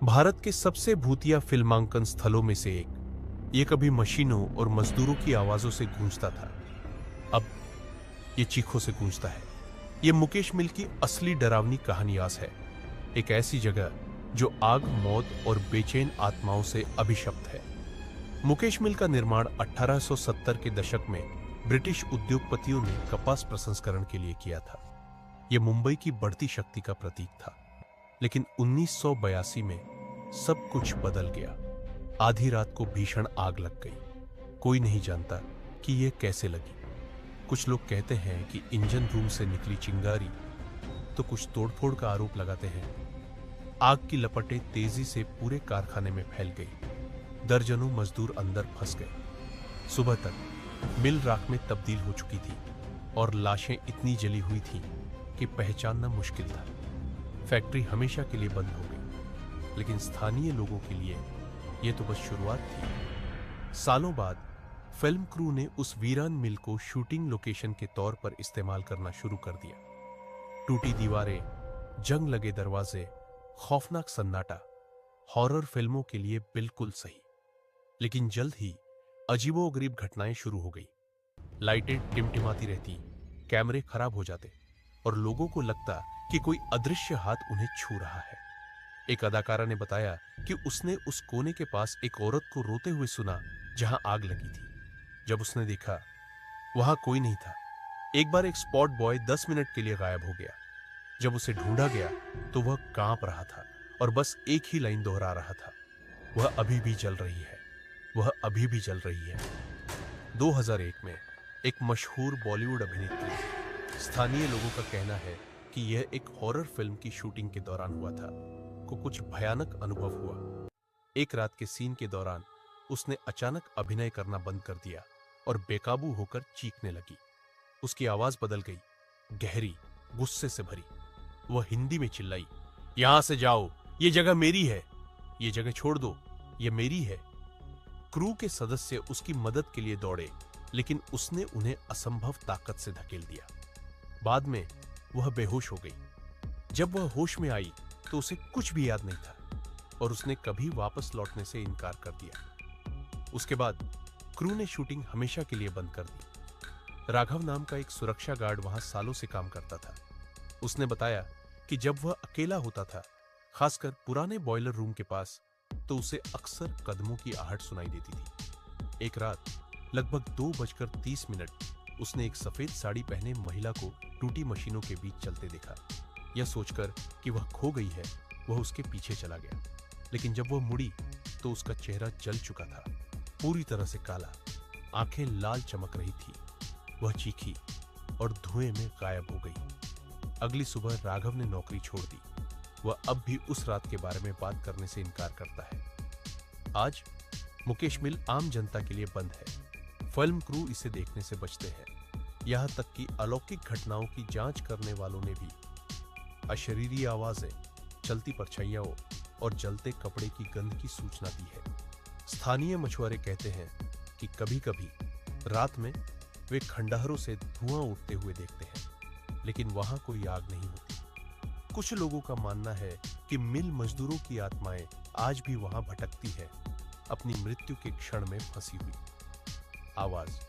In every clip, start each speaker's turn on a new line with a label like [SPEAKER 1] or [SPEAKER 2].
[SPEAKER 1] भारत के सबसे भूतिया फिल्मांकन स्थलों में से एक। ये कभी मशीनों और मजदूरों की आवाजों से गूंजता था, अब ये चीखों से गूंजता है। ये मुकेश मिल की असली डरावनी कहानियास है। एक ऐसी जगह जो आग, मौत और बेचैन आत्माओं से अभिशप्त है। मुकेश मिल का निर्माण 1870 के दशक में ब्रिटिश उद्योगपतियों ने कपास प्रसंस्करण के लिए किया था। यह मुंबई की बढ़ती शक्ति का प्रतीक था। लेकिन 1982 में सब कुछ बदल गया। आधी रात को भीषण आग लग गई। कोई नहीं जानता कि यह कैसे लगी। कुछ लोग कहते हैं कि इंजन रूम से निकली चिंगारी, तो कुछ तोड़फोड़ का आरोप लगाते हैं। आग की लपटें तेजी से पूरे कारखाने में फैल गई। दर्जनों मजदूर अंदर फंस गए। सुबह तक मिल राख में तब्दील हो चुकी थी और लाशें इतनी जली हुई थीं कि पहचानना मुश्किल था। फैक्ट्री हमेशा के लिए बंद हो गई, लेकिन स्थानीय लोगों के लिए यह तो बस शुरुआत थी। सालों बाद फिल्म क्रू ने उस वीरान मिल को शूटिंग लोकेशन के तौर पर इस्तेमाल करना शुरू कर दिया। टूटी दीवारें, जंग लगे दरवाजे, खौफनाक सन्नाटा, हॉरर फिल्मों के लिए बिल्कुल सही। लेकिन जल्द ही अजीबोगरीब घटनाएं शुरू हो गई। लाइटें टिमटिमाती रहती, कैमरे खराब हो जाते और लोगों को लगता कि कोई अदृश्य हाथ उन्हें छू रहा है। एक अदाकारा ने बताया कि उसने उस कोने के पास एक औरत को रोते हुए सुना जहां आग लगी थी। जब उसने देखा, वहां कोई नहीं था। एक बार एक स्पॉट बॉय 10 मिनट के लिए गायब हो गया। जब उसे ढूंढा गया तो वह कांप रहा था और बस एक ही लाइन दोहरा रहा था, वह अभी भी जल रही है, वह अभी भी जल रही है। 2001 में एक मशहूर बॉलीवुड अभिनेत्री, स्थानीय लोगों का कहना है कि यह एक हॉरर फिल्म की शूटिंग के दौरान हुआ था, को कुछ भयानक अनुभव हुआ। एक रात के सीन के दौरान उसने अचानक अभिनय करना बंद कर दिया और बेकाबू होकर चीखने लगी। उसकी आवाज बदल गई, गहरी, गुस्से से भरी। वह हिंदी में चिल्लाई, यहां से जाओ, ये जगह मेरी है, ये जगह छोड़ दो, ये मेरी है। क्रू के सदस्य उसकी मदद के लिए दौड़े, लेकिन उसने उन्हें असंभव ताकत से धकेल दिया। बाद में वह बेहोश हो गई। जब वह होश में आई तो उसे कुछ भी याद नहीं था और उसने कभी वापस लौटने से इनकार कर दिया। उसके बाद क्रू ने शूटिंग हमेशा के लिए बंद कर दी। राघव नाम का एक सुरक्षा गार्ड वहां सालों से काम करता था। उसने बताया कि जब वह अकेला होता था, खासकर पुराने बॉयलर रूम के पास, तो उसे अक्सर कदमों की आहट सुनाई देती थी। एक रात लगभग 2:30 उसने एक सफेद साड़ी पहने महिला को टूटी मशीनों के बीच चलते देखा। यह सोचकर कि वह खो गई है, वह उसके पीछे चला गया। लेकिन जब वह मुड़ी तो उसका चेहरा जल चुका था, पूरी तरह से काला, आंखें लाल चमक रही थी। वह चीखी और धुएं में गायब हो गई। अगली सुबह राघव ने नौकरी छोड़ दी। वह अब भी उस रात के बारे में बात करने से इनकार करता है। आज मुकेश मिल आम जनता के लिए बंद है। फिल्म क्रू इसे देखने से बचते हैं। यहां तक कि अलौकिक घटनाओं की जांच करने वालों ने भी अशरीरी आवाजें, चलती परछाइयों और जलते कपड़े की गंध की सूचना दी है। स्थानीय मछुआरे कहते हैं कि कभी-कभी रात में वे खंडहरों से धुआं उठते हुए देखते हैं, लेकिन वहां कोई आग नहीं होती। कुछ लोगों का मानना है कि मिल मजदूरों की आत्माएं आज भी वहां भटकती है, अपनी मृत्यु के क्षण में फंसी हुई। आवाज।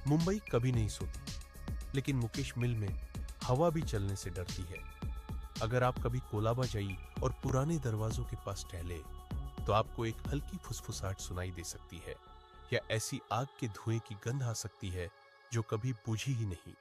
[SPEAKER 1] मुंबई कभी नहीं सोती, लेकिन मुकेश मिल में हवा भी चलने से डरती है। अगर आप कभी कोलाबा जाइए और पुराने दरवाजों के पास टहले, तो आपको एक हल्की फुसफुसाहट सुनाई दे सकती है, या ऐसी आग के धुएं की गंध आ सकती है जो कभी बुझी ही नहीं।